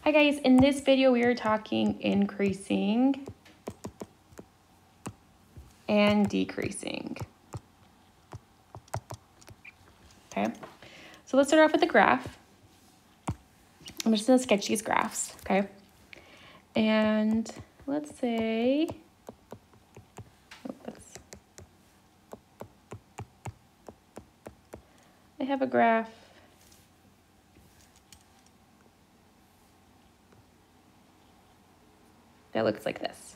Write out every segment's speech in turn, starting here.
Hi guys, in this video we are talking increasing and decreasing. Okay, so let's start off with the graph. I'm just gonna sketch these graphs, okay? And let's say, I have a graph that looks like this.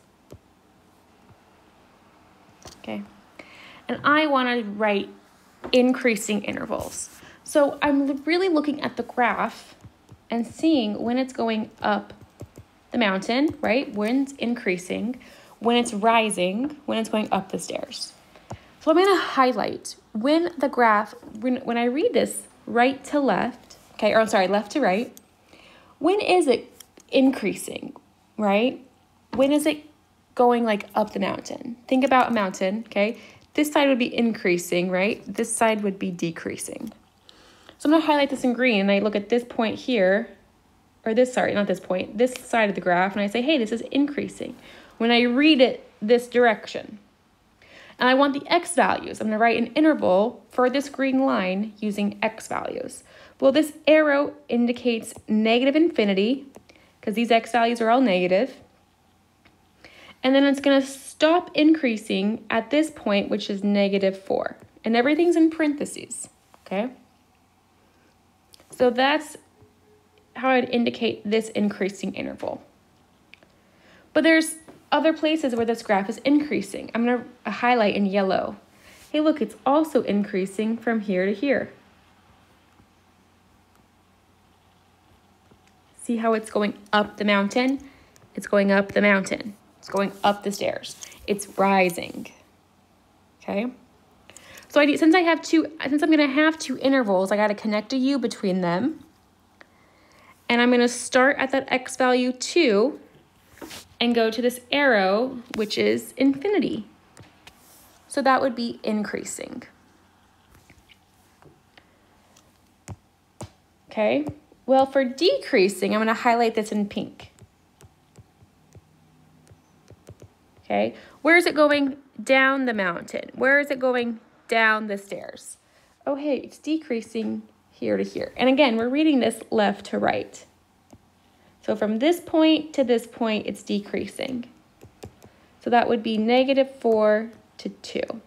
Okay, and I want to write increasing intervals. So I'm really looking at the graph and seeing when it's going up the mountain, right? When it's increasing, when it's rising, when it's going up the stairs. So I'm going to highlight when the graph, when I read this right to left, okay, or I'm sorry, left to right, when is it increasing, right? When is it going like up the mountain? Think about a mountain, okay? This side would be increasing, right? This side would be decreasing. So I'm gonna highlight this in green and I look at this point here, or this, sorry, not this point, this side of the graph, and I say, hey, this is increasing. When I read it this direction, and I want the x values, I'm gonna write an interval for this green line using x values. Well, this arrow indicates negative infinity, because these x values are all negative. And then it's gonna stop increasing at this point, which is -4. And everything's in parentheses, okay? So that's how I'd indicate this increasing interval. But there's other places where this graph is increasing. I'm gonna highlight in yellow. Hey, look, it's also increasing from here to here. See how it's going up the mountain? It's going up the mountain. It's going up the stairs. It's rising, okay? So since I'm gonna have two intervals, I gotta connect a U between them. And I'm gonna start at that x value 2 and go to this arrow, which is infinity. So that would be increasing. Okay, well, for decreasing, I'm gonna highlight this in pink. Okay, where is it going? Down the mountain. Where is it going? Down the stairs. Oh, hey, it's decreasing here to here. And again, we're reading this left to right. So from this point to this point, it's decreasing. So that would be -4 to 2.